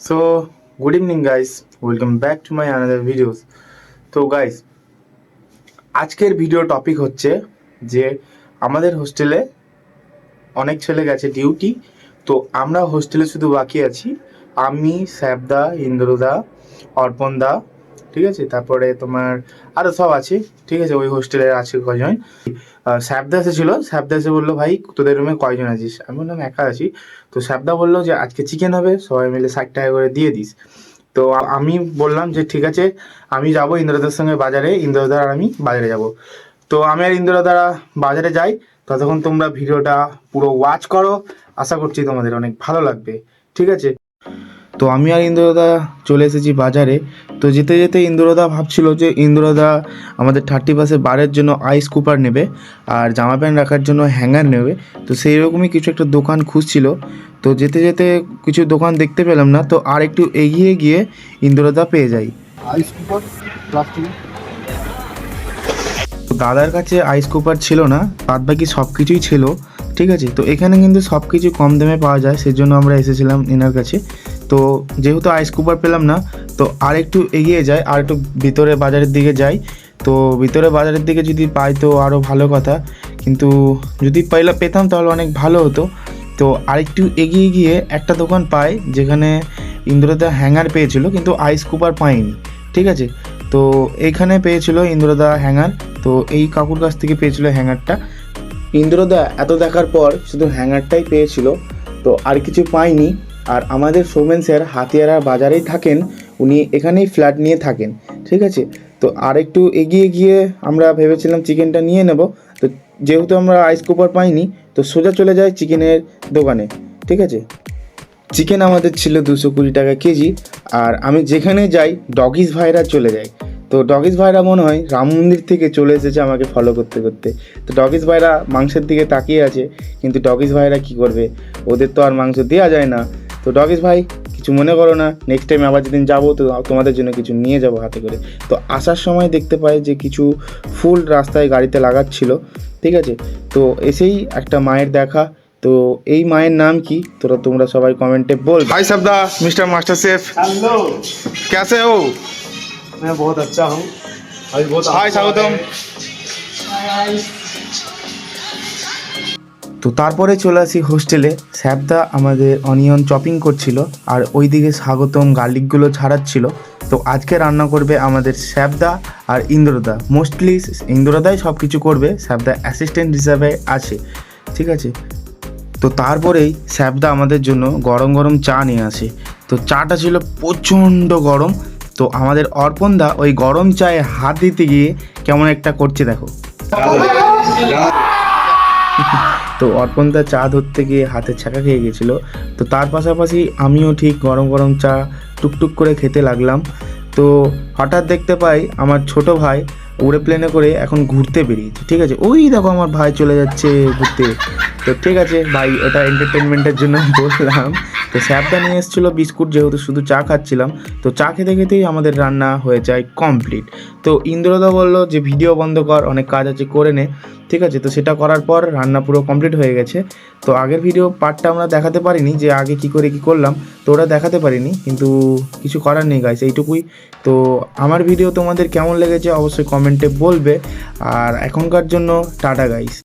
So, good evening, guys. Welcome back to my another videos. তো guys, আজকের video topic হচ্ছে যে আমাদের হোস্টেলে অনেক ছেলে গেছে ডিউটি। তো আমরা হোস্টেলে শুধু বাকি আছি, আমি, স্যাবদা, ইন্দ্রদা, অর্পণদা, ঠিক আছে, তারপরে তোমার আরও সব আছে, ঠিক আছে। ওই হোস্টেলে আছে কয়জন। স্যাবদা এসেছিলো, স্যাবদা এসে বললো, ভাই তোদের রুমে কয়জন আছিস? আমি বললাম একা আছি। তো স্যাবদা বললো যে আজকে চিকেন হবে, সবাই মিলে 60 টাকা করে দিয়ে দিস। তো আমি বললাম যে ঠিক আছে, আমি যাব ইন্দ্রদার সঙ্গে বাজারে, ইন্দ্রদা আর আমি বাজারে যাব। তো আমি আর ইন্দ্রদা বাজারে যাই। ততক্ষণ তোমরা ভিডিওটা পুরো ওয়াচ করো, আশা করছি তোমাদের অনেক ভালো লাগবে, ঠিক আছে। তো আমি আর ইন্দ্রদা চলে এসেছি বাজারে। তো যেতে যেতে ইন্দ্রদা ভাবছিল যে ইন্দ্রদা আমাদের 30 বারের জন্য আইস কুপার নেবে আর জামা প্যান্ট রাখার জন্য হ্যাঙ্গার নেবে। তো সেই রকমই কিছু একটা দোকান খুঁজছিল। তো যেতে যেতে কিছু দোকান দেখতে পেলাম না, তো আর একটু এগিয়ে গিয়ে ইন্দ্রদা পেয়ে যাই আইস কুপার প্লাস্টিক। দাদার কাছে আইস কুপার ছিল না, বাদ বাকি সব কিছুই ছিল, ঠিক আছে। তো এখানে কিন্তু সব কিছু কম দামে পাওয়া যায়, সেজন্য আমরা এসেছিলাম এনার কাছে। তো যেহেতু আইস কুপার পেলাম না, তো আর একটু এগিয়ে যাই, আর একটু ভিতরে বাজারের দিকে যাই। তো ভিতরে বাজারের দিকে যদি পাই তো আরও ভালো কথা, কিন্তু যদি পেতাম তাহলে অনেক ভালো হতো। তো আরেকটু এগিয়ে গিয়ে একটা দোকান পাই যেখানে ইন্দ্রদা হ্যাঙ্গার পেয়েছিল, কিন্তু আইস কুপার পাইনি, ঠিক আছে। তো এইখানে পেয়েছিল ইন্দ্রদা হ্যাঙ্গার। তো এই কাকুর কাছ থেকে পেয়েছিল হ্যাঙ্গারটা। ইন্দ্রদা এত দেখার পর শুধু হ্যাঙ্গারটাই পেয়েছিল, তো আর কিছু পাইনি। আর আমাদের সৌমেন স্যার হাতিয়ারা বাজারেই থাকেন, উনি এখানেই ফ্ল্যাট নিয়ে থাকেন, ঠিক আছে। তো আর একটু এগিয়ে গিয়ে আমরা ভেবেছিলাম চিকেনটা নিয়ে নেব। তো যেহেতু আমরা আইস কুপার পাইনি, তো সোজা চলে যাই চিকেনের দোকানে, ঠিক আছে। চিকেন আমাদের ছিল 220 টাকা কেজি। আর আমি যেখানে যাই ডগিস ভাইরা চলে যাই। তো ডগিস ভাইরা মনে হয় রাম মন্দির থেকে চলে এসেছে আমাকে ফলো করতে করতে। তো ডগিস ভাইরা মাংসের দিকে তাকিয়ে আছে, কিন্তু ডগিস ভাইরা কি করবে, ওদের তো আর মাংস দেওয়া যায় না। তো ডগিস ভাই কিছু মনে করো না, নেক্সট টাইম আবার যেদিন যাবো তো তোমাদের জন্য কিছু নিয়ে যাবো হাতে করে। তো আসার সময় দেখতে পাই যে কিছু ফুল রাস্তায় গাড়িতে লাগাচ্ছিল, ঠিক আছে। তো এসেই একটা মায়ের দেখা। তো এই মায়ের নাম কি তোমরা সবাই কমেন্টে বল। हाय सबदा, मिस्टर मास्टर शेफ, हेलो, कैसे हो? मैं बहुत अच्छा हूँ। अभी बहुत हाय স্বাগতম। তো তারপরে চলে আসি হোস্টেলে। স্যাবদা আমাদের অনিয়ন চপিং করছিল আর ওইদিকে স্বাগতম গার্লিকগুলো ছাড়াচ্ছিল। তো আজকে রান্না করবে আমাদের স্যাবদা আর ইন্দ্রদা। মোস্টলি ইন্দ্রদাই সব কিছু করবে, স্যাবদা অ্যাসিস্ট্যান্ট হিসাবে আছে, ঠিক আছে। তো তারপরেই স্যাবদা আমাদের জন্য গরম গরম চা নিয়ে আসে। তো চাটা ছিল প্রচণ্ড গরম। তো আমাদের অর্পণদা ওই গরম চায়ে হাত দিতে গিয়ে কেমন একটা করছে দেখো। তো অর্পণদা চা ধরতে গিয়ে হাতে ছ্যাঁকা খেয়ে গেছিলো। তো তার পাশাপাশি আমিও ঠিক গরম গরম চা টুকটুক করে খেতে লাগলাম। তো হঠাৎ দেখতে পাই আমার ছোট ভাই এরোপ্লেনে করে এখন ঘুরতে বেরিয়েছে, ঠিক আছে। ওই দেখো আমার ভাই চলে যাচ্ছে ঘুরতে। তো ঠিক আছে ভাই, ওটা এন্টারটেনমেন্টের জন্য বললাম। তো স্যাবদা নিয়ে এসেছিলো বিস্কুট, যেহেতু শুধু চা খাচ্ছিলাম। তো চা খেতে খেতেই আমাদের রান্না হয়ে যায় কমপ্লিট। তো ইন্দ্রদা বললো যে ভিডিও বন্ধ কর, অনেক কাজ আছে করে নে, ঠিক আছে। তো সেটা করার পর রান্না পুরো কমপ্লিট হয়ে গেছে। তো আগের ভিডিও পার্টটা আমরা দেখাতে পারিনি, যে আগে কি করে কি করলাম, তো ওটা দেখাতে পারিনি, কিন্তু কিছু করার নেই গাইস, এইটুকুই। তো আমার ভিডিও তোমাদের কেমন লেগেছে অবশ্যই কমেন্টে বলবে। আর এখনকার জন্য টাটা গাইস।